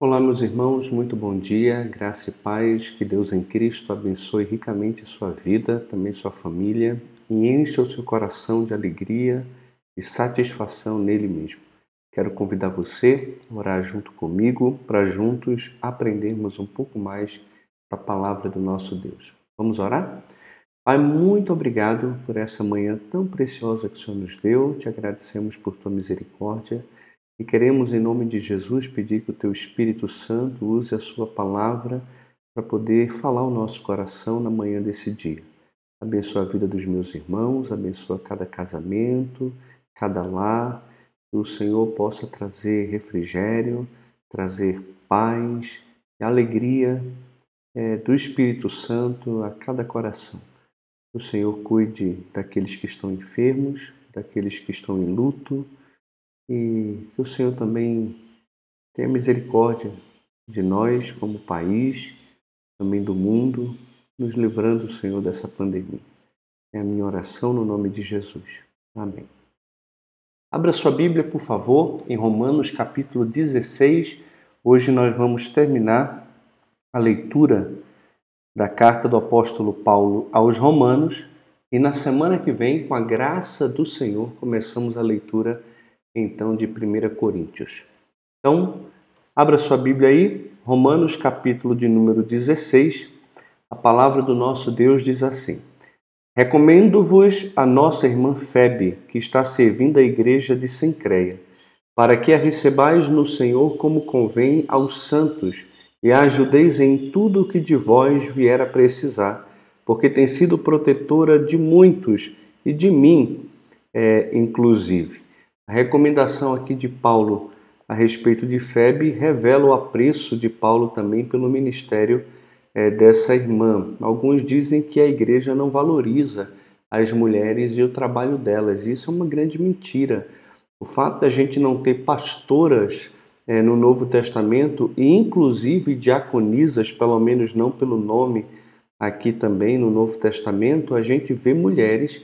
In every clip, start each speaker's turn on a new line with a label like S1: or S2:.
S1: Olá, meus irmãos, muito bom dia, graça e paz, que Deus em Cristo abençoe ricamente a sua vida, também sua família, e encha o seu coração de alegria e satisfação nele mesmo. Quero convidar você a orar junto comigo, para juntos aprendermos um pouco mais da palavra do nosso Deus. Vamos orar? Pai, muito obrigado por essa manhã tão preciosa que o Senhor nos deu, te agradecemos por tua misericórdia. E queremos, em nome de Jesus, pedir que o Teu Espírito Santo use a Sua palavra para poder falar ao nosso coração na manhã desse dia. Abençoa a vida dos meus irmãos, abençoa cada casamento, cada lar, que o Senhor possa trazer refrigério, trazer paz e alegria do Espírito Santo a cada coração. Que o Senhor cuide daqueles que estão enfermos, daqueles que estão em luto, e que o Senhor também tenha misericórdia de nós como país, também do mundo, nos livrando, Senhor, dessa pandemia. É a minha oração no nome de Jesus. Amém. Abra sua Bíblia, por favor, em Romanos capítulo 16. Hoje nós vamos terminar a leitura da carta do apóstolo Paulo aos Romanos e na semana que vem, com a graça do Senhor, começamos a leitura então de 1 Coríntios. Então, abra sua Bíblia aí, Romanos capítulo de número 16, a palavra do nosso Deus diz assim: Recomendo-vos a nossa irmã Febe, que está servindo a igreja de Cencreia, para que a recebais no Senhor como convém aos santos, e a ajudeis em tudo o que de vós vier a precisar, porque tem sido protetora de muitos e de mim, inclusive. A recomendação aqui de Paulo a respeito de Febe revela o apreço de Paulo também pelo ministério dessa irmã. Alguns dizem que a igreja não valoriza as mulheres e o trabalho delas. Isso é uma grande mentira. O fato da gente não ter pastoras no Novo Testamento e inclusive diaconisas, pelo menos não pelo nome aqui também no Novo Testamento, a gente vê mulheres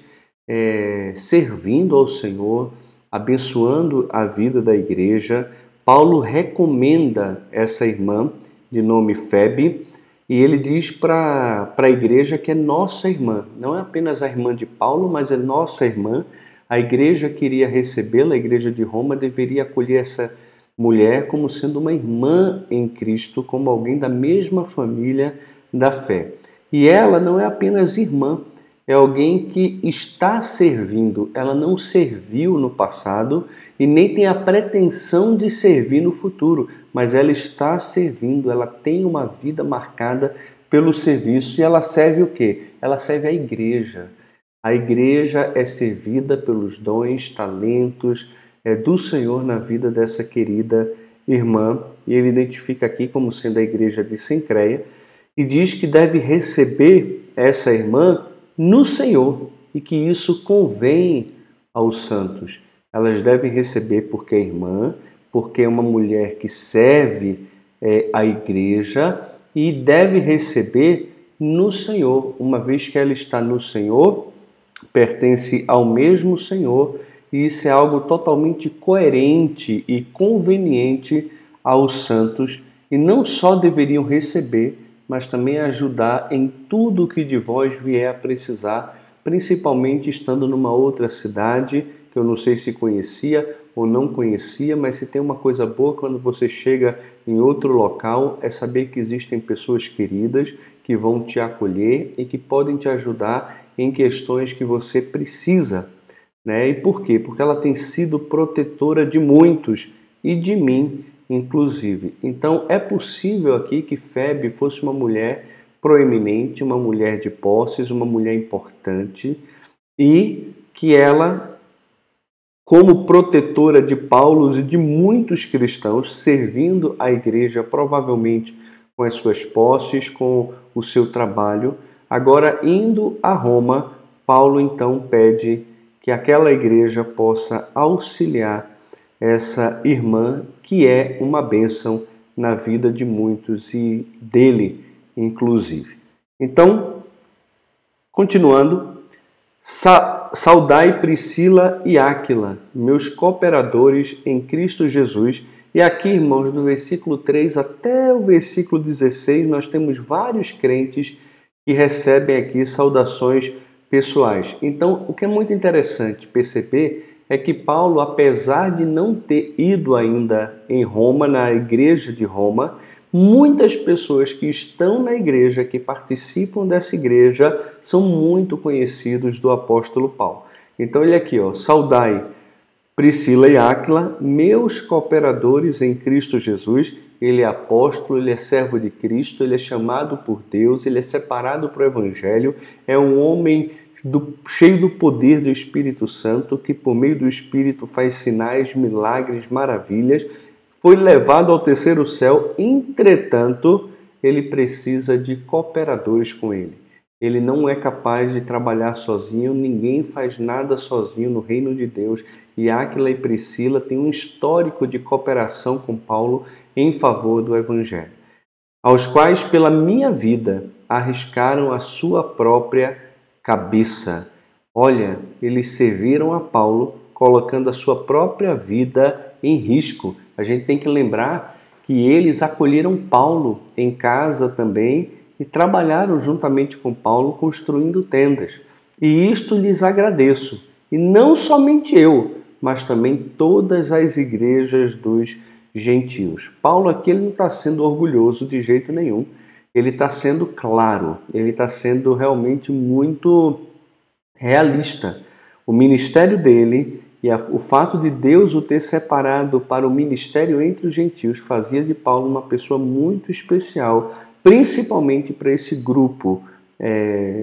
S1: servindo ao Senhor, abençoando a vida da igreja. Paulo recomenda essa irmã de nome Febe e ele diz para a igreja que é nossa irmã. Não é apenas a irmã de Paulo, mas é nossa irmã. A igreja queria recebê-la, a igreja de Roma deveria acolher essa mulher como sendo uma irmã em Cristo, como alguém da mesma família da fé. E ela não é apenas irmã, é alguém que está servindo. Ela não serviu no passado e nem tem a pretensão de servir no futuro, mas ela está servindo, ela tem uma vida marcada pelo serviço e ela serve o quê? Ela serve a igreja. A igreja é servida pelos dons, talentos do Senhor na vida dessa querida irmã, e ele identifica aqui como sendo a igreja de Cencreia e diz que deve receber essa irmã no Senhor e que isso convém aos santos. Elas devem receber porque é irmã, porque é uma mulher que serve a igreja e deve receber no Senhor. Uma vez que ela está no Senhor, pertence ao mesmo Senhor e isso é algo totalmente coerente e conveniente aos santos e não só deveriam receber, mas também ajudar em tudo o que de vós vier a precisar, principalmente estando numa outra cidade, que eu não sei se conhecia ou não conhecia, mas se tem uma coisa boa quando você chega em outro local, é saber que existem pessoas queridas que vão te acolher e que podem te ajudar em questões que você precisa, né? E por quê? Porque ela tem sido protetora de muitos e de mim, inclusive. Então, é possível aqui que Febe fosse uma mulher proeminente, uma mulher de posses, uma mulher importante e que ela, como protetora de Paulo e de muitos cristãos, servindo a igreja provavelmente com as suas posses, com o seu trabalho, agora indo a Roma, Paulo então pede que aquela igreja possa auxiliar essa irmã que é uma bênção na vida de muitos e dele, inclusive. Então, continuando, saudai Priscila e Áquila, meus cooperadores em Cristo Jesus, E aqui, irmãos, do versículo 3 até o versículo 16, nós temos vários crentes que recebem aqui saudações pessoais. Então, o que é muito interessante perceber é que Paulo, apesar de não ter ido ainda em Roma, na igreja de Roma, muitas pessoas que estão na igreja, que participam dessa igreja, são muito conhecidos do apóstolo Paulo. Então, ele aqui, saudai Priscila e Áquila, meus cooperadores em Cristo Jesus. Ele é apóstolo, ele é servo de Cristo, ele é chamado por Deus, ele é separado para o Evangelho, é um homem cheio do poder do Espírito Santo, que por meio do Espírito faz sinais, milagres, maravilhas, foi levado ao terceiro céu. Entretanto, ele precisa de cooperadores com ele. Ele não é capaz de trabalhar sozinho, ninguém faz nada sozinho no reino de Deus. E Áquila e Priscila têm um histórico de cooperação com Paulo em favor do Evangelho, aos quais, pela minha vida, arriscaram a sua própria cabeça. Olha, eles serviram a Paulo, colocando a sua própria vida em risco. A gente tem que lembrar que eles acolheram Paulo em casa também e trabalharam juntamente com Paulo construindo tendas. E isto lhes agradeço. E não somente eu, mas também todas as igrejas dos gentios. Paulo aqui ele não está sendo orgulhoso de jeito nenhum. Ele está sendo claro, ele está sendo realmente muito realista. O ministério dele e o fato de Deus o ter separado para o ministério entre os gentios fazia de Paulo uma pessoa muito especial, principalmente para esse grupo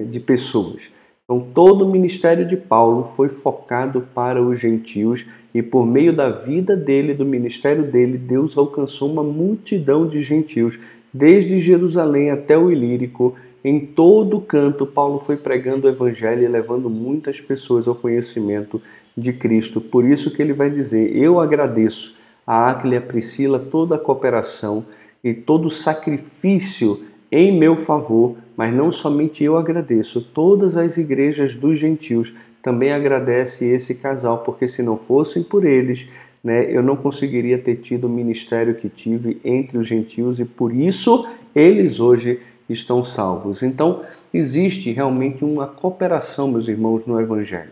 S1: de pessoas. Então, todo o ministério de Paulo foi focado para os gentios e por meio da vida dele, do ministério dele, Deus alcançou uma multidão de gentios, desde Jerusalém até o Ilírico. Em todo canto, Paulo foi pregando o evangelho e levando muitas pessoas ao conhecimento de Cristo. Por isso que ele vai dizer, eu agradeço a Áquila e a Priscila toda a cooperação e todo o sacrifício em meu favor, mas não somente eu agradeço, todas as igrejas dos gentios também agradecem esse casal, porque se não fossem por eles, eu não conseguiria ter tido o ministério que tive entre os gentios e por isso eles hoje estão salvos. Então, existe realmente uma cooperação, meus irmãos, no Evangelho.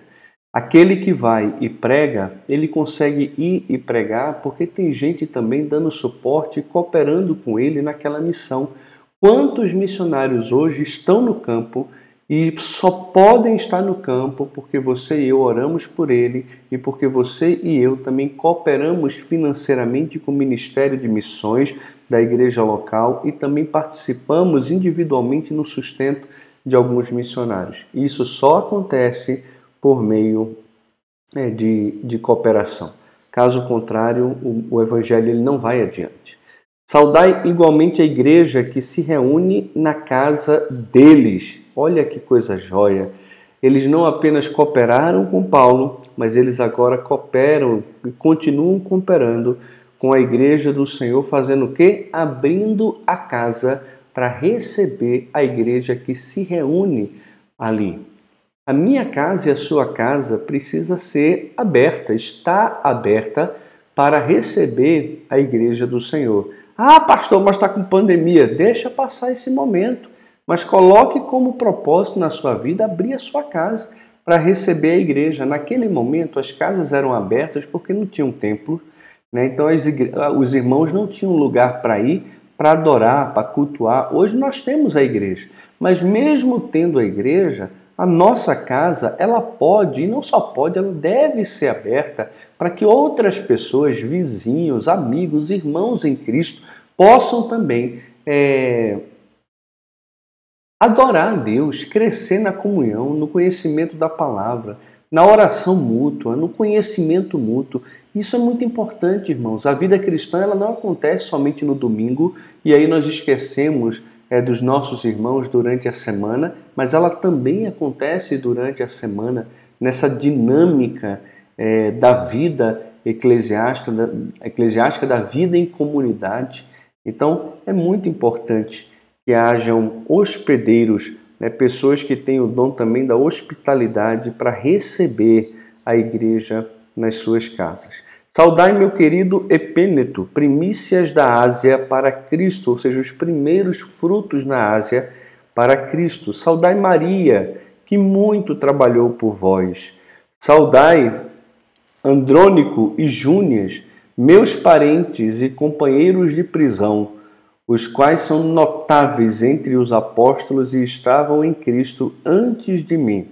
S1: Aquele que vai e prega, ele consegue ir e pregar porque tem gente também dando suporte e cooperando com ele naquela missão. Quantos missionários hoje estão no campo e só podem estar no campo porque você e eu oramos por ele e porque você e eu também cooperamos financeiramente com o Ministério de Missões da igreja local e também participamos individualmente no sustento de alguns missionários. Isso só acontece por meio de cooperação. Caso contrário, o evangelho ele não vai adiante. Saudai igualmente a igreja que se reúne na casa deles. Olha que coisa jóia. Eles não apenas cooperaram com Paulo, mas eles agora cooperam e continuam cooperando com a igreja do Senhor, fazendo o quê? Abrindo a casa para receber a igreja que se reúne ali. A minha casa e a sua casa precisa ser aberta, está aberta para receber a igreja do Senhor. Ah, pastor, mas está com pandemia. Deixa passar esse momento. Mas coloque como propósito na sua vida abrir a sua casa para receber a igreja. Naquele momento, as casas eram abertas porque não tinham templo. Então, os irmãos não tinham lugar para ir, para adorar, para cultuar. Hoje nós temos a igreja. Mas mesmo tendo a igreja, a nossa casa, ela pode, e não só pode, ela deve ser aberta para que outras pessoas, vizinhos, amigos, irmãos em Cristo, possam também adorar a Deus, crescer na comunhão, no conhecimento da palavra, na oração mútua, no conhecimento mútuo. Isso é muito importante, irmãos. A vida cristã ela não acontece somente no domingo e aí nós esquecemos dos nossos irmãos durante a semana, mas ela também acontece durante a semana nessa dinâmica da vida eclesiástica, da vida em comunidade. Então, é muito importante que hajam hospedeiros, pessoas que têm o dom também da hospitalidade para receber a igreja nas suas casas. Saudai meu querido Epêneto, primícias da Ásia para Cristo, ou seja, os primeiros frutos na Ásia para Cristo. Saudai Maria, que muito trabalhou por vós. Saudai Andrônico e Júnias, meus parentes e companheiros de prisão, os quais são notáveis entre os apóstolos e estavam em Cristo antes de mim.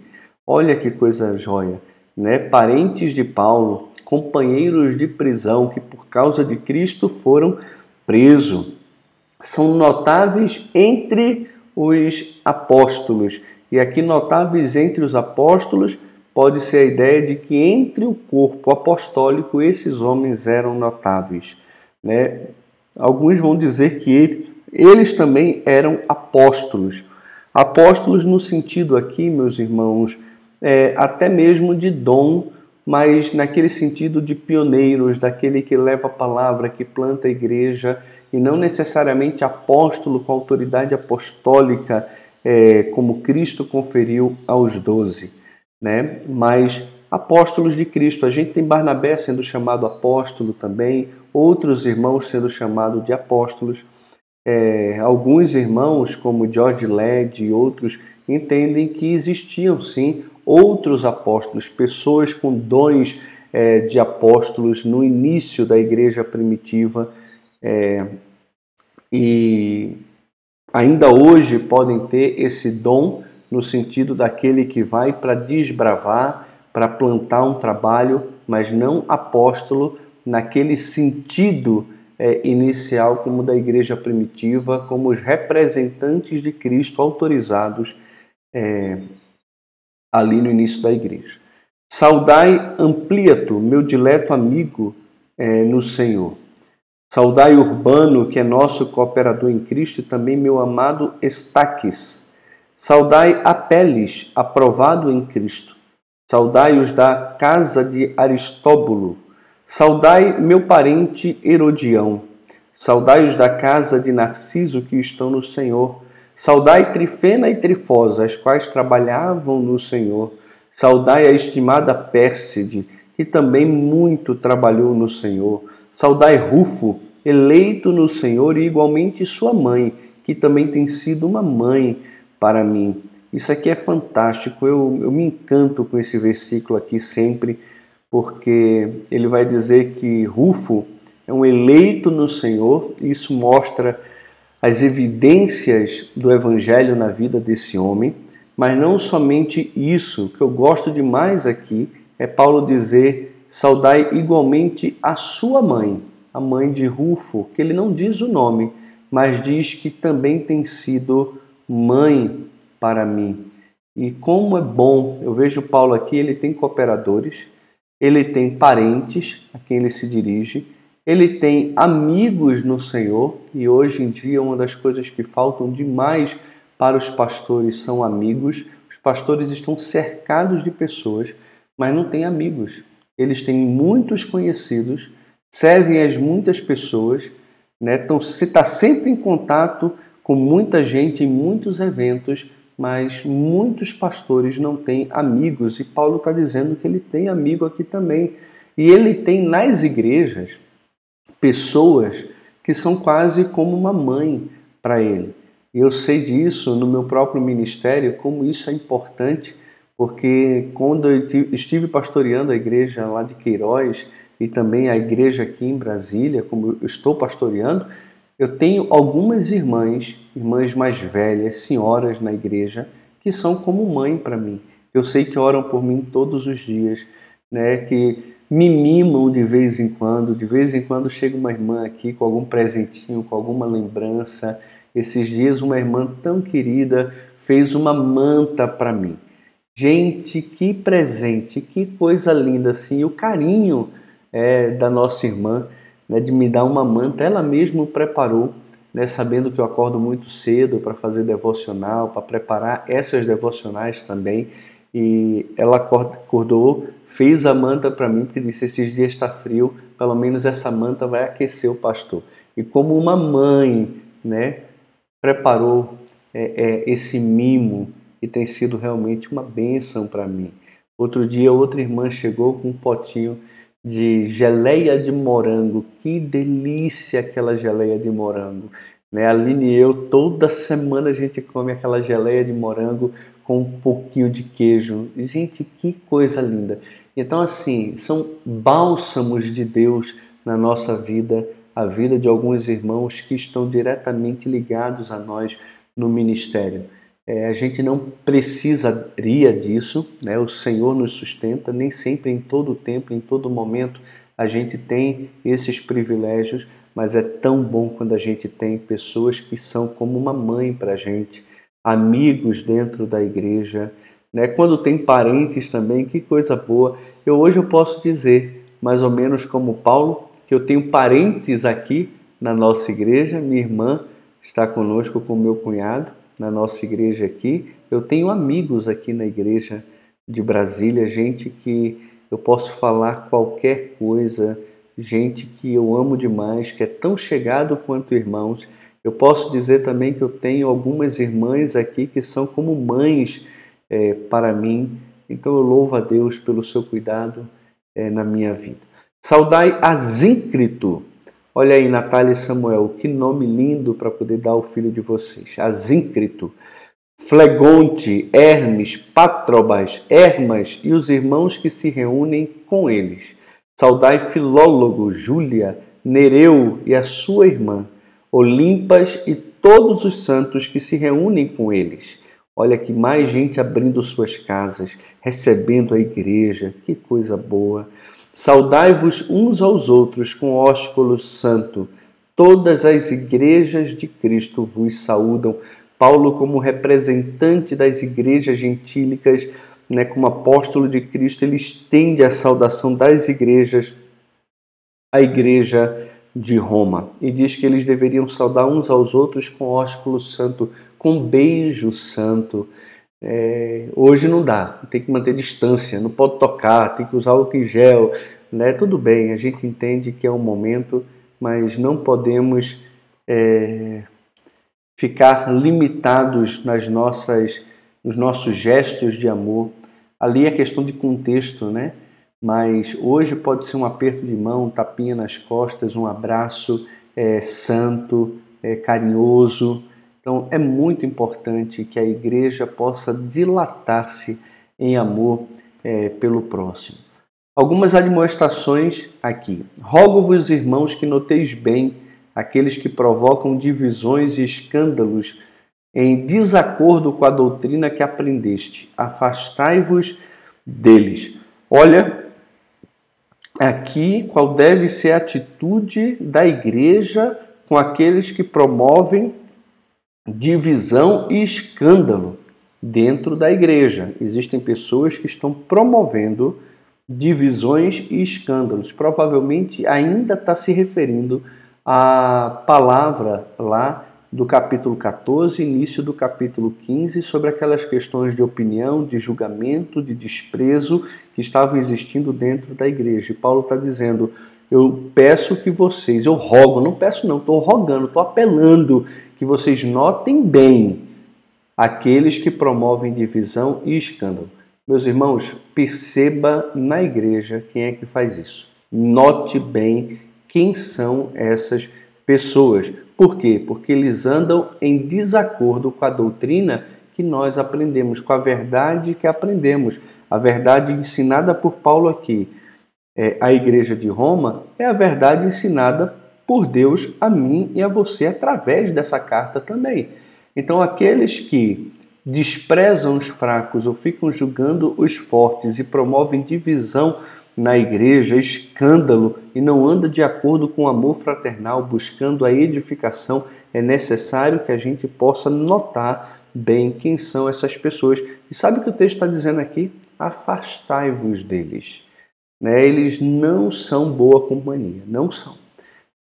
S1: Olha que coisa joia, né? Parentes de Paulo, companheiros de prisão que por causa de Cristo foram presos. São notáveis entre os apóstolos. E aqui notáveis entre os apóstolos pode ser a ideia de que entre o corpo apostólico esses homens eram notáveis, né? Alguns vão dizer que eles também eram apóstolos. Apóstolos no sentido aqui, meus irmãos, até mesmo de dom, mas naquele sentido de pioneiros, daquele que leva a palavra, que planta a igreja, e não necessariamente apóstolo com autoridade apostólica, como Cristo conferiu aos 12, né? Mas apóstolos de Cristo. A gente tem Barnabé sendo chamado apóstolo também, outros irmãos sendo chamados de apóstolos. Alguns irmãos, como George Led e outros, entendem que existiam sim outros apóstolos, pessoas com dons de apóstolos no início da igreja primitiva, e ainda hoje podem ter esse dom no sentido daquele que vai para desbravar, para plantar um trabalho, mas não apóstolo naquele sentido inicial como da igreja primitiva, como os representantes de Cristo autorizados ali no início da igreja. Saudai Ampliato, meu dileto amigo no Senhor. Saudai Urbano, que é nosso cooperador em Cristo, e também meu amado Estaques. Saudai Apeles, aprovado em Cristo. Saudai os da casa de Aristóbulo. Saudai meu parente Herodião. Saudai os da casa de Narciso, que estão no Senhor. Saudai Trifena e Trifosa, as quais trabalhavam no Senhor. Saudai a estimada Pérside, que também muito trabalhou no Senhor. Saudai Rufo, eleito no Senhor, e igualmente sua mãe, que também tem sido uma mãe para mim. Isso aqui é fantástico, eu me encanto com esse versículo aqui sempre, porque ele vai dizer que Rufo é um eleito no Senhor, e isso mostra as evidências do Evangelho na vida desse homem, mas não somente isso, o que eu gosto demais aqui é Paulo dizer: saudai igualmente a sua mãe, a mãe de Rufo, que ele não diz o nome, mas diz que também tem sido mãe para mim. E como é bom, eu vejo Paulo aqui, ele tem cooperadores, ele tem parentes a quem ele se dirige, ele tem amigos no Senhor, e hoje em dia uma das coisas que faltam demais para os pastores são amigos. Os pastores estão cercados de pessoas, mas não têm amigos. Eles têm muitos conhecidos, servem as muitas pessoas, né? Então, você está sempre em contato com muita gente em muitos eventos, mas muitos pastores não têm amigos. E Paulo está dizendo que ele tem amigo aqui também. E ele tem nas igrejas pessoas que são quase como uma mãe para ele. E eu sei disso no meu próprio ministério, como isso é importante, porque quando eu estive pastoreando a igreja lá de Queiroz e também a igreja aqui em Brasília, como eu estou pastoreando, eu tenho algumas irmãs mais velhas, senhoras na igreja, que são como mãe para mim. Eu sei que oram por mim todos os dias, né? Que me mimam de vez em quando chega uma irmã aqui com algum presentinho, com alguma lembrança. Esses dias uma irmã tão querida fez uma manta para mim. Gente, que presente, que coisa linda assim, o carinho da nossa irmã, né, de me dar uma manta, ela mesma preparou, né, sabendo que eu acordo muito cedo para fazer devocional, para preparar essas devocionais também, e ela acordou, fez a manta para mim, porque disse: esses dias está frio, pelo menos essa manta vai aquecer o pastor. E como uma mãe, né, preparou esse mimo, e tem sido realmente uma bênção para mim. Outro dia, outra irmã chegou com um potinho de geleia de morango. Que delícia aquela geleia de morango, né? A Aline e eu, toda semana a gente come aquela geleia de morango com um pouquinho de queijo. Gente, que coisa linda! Então, assim, são bálsamos de Deus na nossa vida, a vida de alguns irmãos que estão diretamente ligados a nós no ministério. A gente não precisaria disso, né? O Senhor nos sustenta, nem sempre, em todo tempo, em todo momento, a gente tem esses privilégios, mas é tão bom quando a gente tem pessoas que são como uma mãe para a gente, amigos dentro da igreja, né? Quando tem parentes também, que coisa boa. Hoje eu posso dizer, mais ou menos como Paulo, que eu tenho parentes aqui na nossa igreja. Minha irmã está conosco com meu cunhado na nossa igreja aqui. Eu tenho amigos aqui na igreja de Brasília, gente que eu posso falar qualquer coisa, gente que eu amo demais, que é tão chegado quanto irmãos. Eu posso dizer também que eu tenho algumas irmãs aqui que são como mães para mim. Então eu louvo a Deus pelo seu cuidado na minha vida. Saudai Asíncrito. Olha aí, Natália e Samuel, que nome lindo para poder dar ao filho de vocês. Asíncrito, Flegonte, Hermes, Patrobas, Hermas e os irmãos que se reúnem com eles. Saudai Filólogo, Júlia, Nereu e a sua irmã, Olimpas e todos os santos que se reúnem com eles. Olha que mais gente abrindo suas casas, recebendo a igreja, que coisa boa. Saudai-vos uns aos outros com ósculo santo. Todas as igrejas de Cristo vos saúdam. Paulo, como representante das igrejas gentílicas, né, como apóstolo de Cristo, ele estende a saudação das igrejas à igreja de Roma. E diz que eles deveriam saudar uns aos outros com ósculo santo, com beijo santo. Hoje não dá, tem que manter distância, não pode tocar, tem que usar álcool em gel, né? Tudo bem, a gente entende que é um momento, mas não podemos ficar limitados nos nossos gestos de amor. Ali é questão de contexto, né? Mas hoje pode ser um aperto de mão, um tapinha nas costas, um abraço santo, carinhoso. Então é muito importante que a igreja possa dilatar-se em amor pelo próximo. Algumas admoestações aqui. Rogo-vos, irmãos, que noteis bem aqueles que provocam divisões e escândalos em desacordo com a doutrina que aprendeste. Afastai-vos deles. Olha, aqui qual deve ser a atitude da igreja com aqueles que promovem divisão e escândalo dentro da igreja. Existem pessoas que estão promovendo divisões e escândalos. Provavelmente ainda está se referindo à palavra lá do capítulo 14, início do capítulo 15, sobre aquelas questões de opinião, de julgamento, de desprezo que estavam existindo dentro da igreja. E Paulo está dizendo, eu peço que vocês, eu rogo, não peço não, estou rogando, estou apelando que vocês notem bem aqueles que promovem divisão e escândalo. Meus irmãos, perceba na igreja quem é que faz isso. Note bem quem são essas pessoas. Por quê? Porque eles andam em desacordo com a doutrina que nós aprendemos, com a verdade que aprendemos. A verdade ensinada por Paulo aqui, a igreja de Roma, é a verdade ensinada por Deus a mim e a você através dessa carta também. Então, aqueles que desprezam os fracos ou ficam julgando os fortes e promovem divisão na igreja, escândalo, e não anda de acordo com o amor fraternal, buscando a edificação, é necessário que a gente possa notar bem quem são essas pessoas. E sabe o que o texto está dizendo aqui? Afastai-vos deles. Eles não são boa companhia, não são.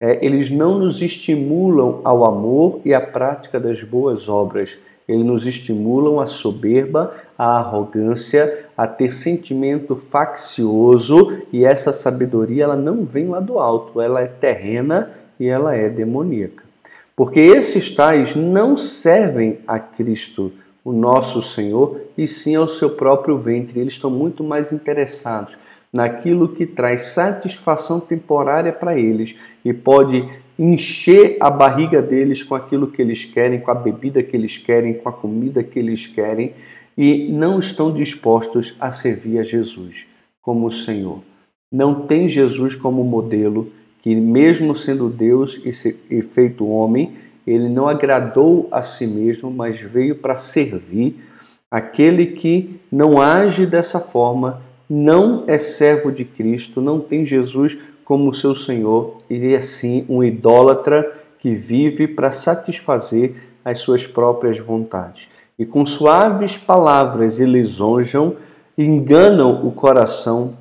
S1: Eles não nos estimulam ao amor e à prática das boas obras. Eles nos estimulam à soberba, à arrogância, a ter sentimento faccioso, e essa sabedoria ela não vem lá do alto, ela é terrena e ela é demoníaca. Porque esses tais não servem a Cristo, o nosso Senhor, e sim ao seu próprio ventre. Eles estão muito mais interessados naquilo que traz satisfação temporária para eles e pode encher a barriga deles com aquilo que eles querem, com a bebida que eles querem, com a comida que eles querem, e não estão dispostos a servir a Jesus como o Senhor. Não tem Jesus como modelo, que mesmo sendo Deus e feito homem, ele não agradou a si mesmo, mas veio para servir. Aquele que não age dessa forma não é servo de Cristo, não tem Jesus como seu Senhor, e é sim um idólatra que vive para satisfazer as suas próprias vontades. E com suaves palavras e lisonjam, enganam o coração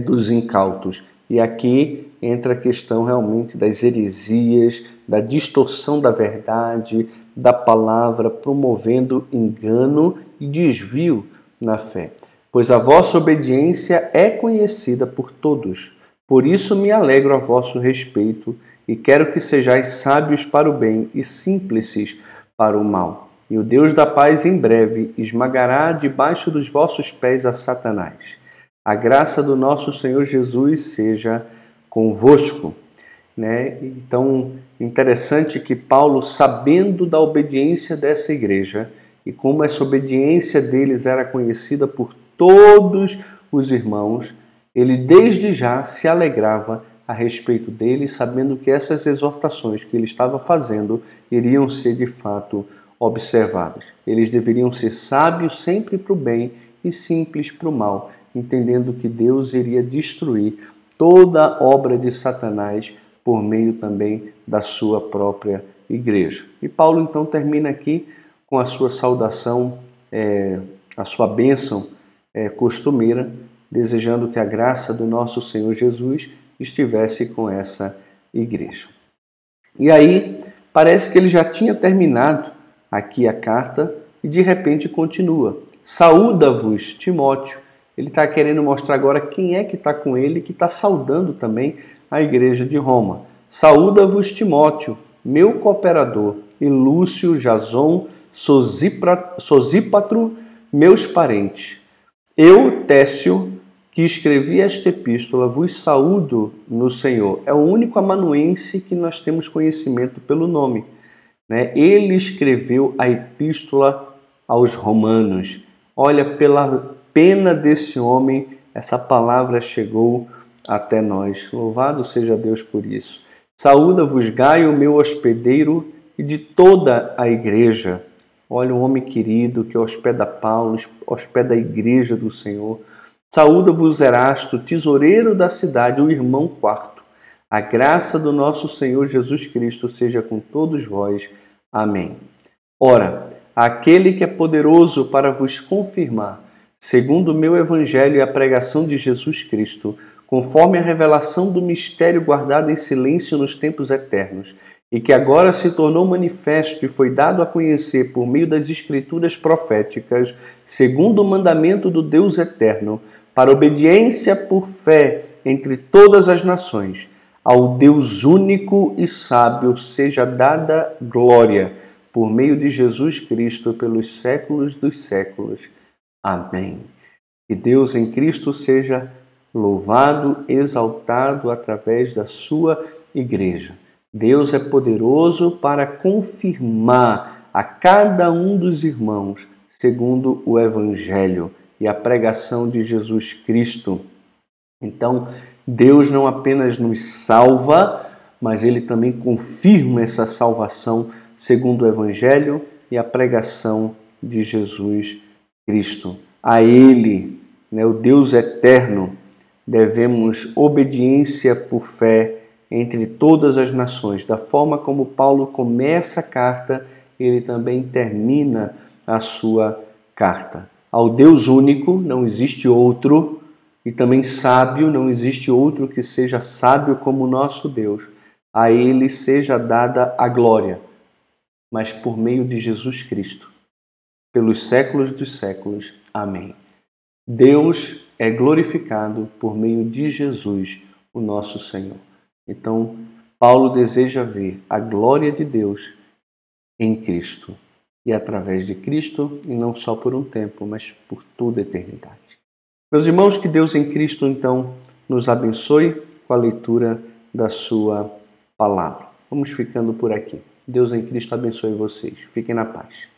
S1: dos incautos. E aqui entra a questão realmente das heresias, da distorção da verdade, da palavra, promovendo engano e desvio na fé. Pois a vossa obediência é conhecida por todos. Por isso me alegro a vosso respeito e quero que sejais sábios para o bem e simples para o mal. E o Deus da paz em breve esmagará debaixo dos vossos pés a Satanás. A graça do nosso Senhor Jesus seja convosco. Então, interessante que Paulo, sabendo da obediência dessa igreja e como essa obediência deles era conhecida por todos os irmãos, ele desde já se alegrava a respeito deles, sabendo que essas exortações que ele estava fazendo iriam ser de fato observadas. Eles deveriam ser sábios sempre para o bem e simples para o mal, entendendo que Deus iria destruir toda a obra de Satanás por meio também da sua própria igreja. E Paulo então termina aqui com a sua saudação, a sua bênção costumeira, desejando que a graça do nosso Senhor Jesus estivesse com essa igreja. E aí, parece que ele já tinha terminado aqui a carta e de repente continua. Saúda-vos, Timóteo. Ele está querendo mostrar agora quem é que está com ele, que está saudando também a igreja de Roma. Saúda-vos, Timóteo, meu cooperador, e Lúcio, Jason, Sosípatro, meus parentes. Eu, Técio, que escrevi esta epístola, vos saúdo no Senhor. É o único amanuense que nós temos conhecimento pelo nome. Ele escreveu a epístola aos romanos. Olha, pela pena desse homem, essa palavra chegou até nós. Louvado seja Deus por isso. Saúda-vos Gaio, meu hospedeiro, e de toda a igreja. Olha, um homem querido que hospeda Paulo, hospeda a igreja do Senhor. Saúda-vos Erasto, tesoureiro da cidade, o irmão quarto. A graça do nosso Senhor Jesus Cristo seja com todos vós. Amém. Ora, aquele que é poderoso para vos confirmar, segundo o meu evangelho e a pregação de Jesus Cristo, conforme a revelação do mistério guardado em silêncio nos tempos eternos, e que agora se tornou manifesto e foi dado a conhecer por meio das escrituras proféticas, segundo o mandamento do Deus eterno, para obediência por fé entre todas as nações, ao Deus único e sábio seja dada glória, por meio de Jesus Cristo, pelos séculos dos séculos. Amém. Que Deus em Cristo seja louvado, exaltado através da sua igreja. Deus é poderoso para confirmar a cada um dos irmãos, segundo o Evangelho e a pregação de Jesus Cristo. Então, Deus não apenas nos salva, mas Ele também confirma essa salvação segundo o Evangelho e a pregação de Jesus Cristo. A Ele, o Deus eterno, devemos obediência por fé entre todas as nações. Da forma como Paulo começa a carta, ele também termina a sua carta. Ao Deus único, não existe outro, e também sábio, não existe outro que seja sábio como o nosso Deus. A Ele seja dada a glória, mas por meio de Jesus Cristo, pelos séculos dos séculos. Amém. Deus é glorificado por meio de Jesus, o nosso Senhor. Então, Paulo deseja ver a glória de Deus em Cristo e através de Cristo, e não só por um tempo, mas por toda a eternidade. Meus irmãos, que Deus em Cristo, então, nos abençoe com a leitura da sua palavra. Vamos ficando por aqui. Deus em Cristo abençoe vocês. Fiquem na paz.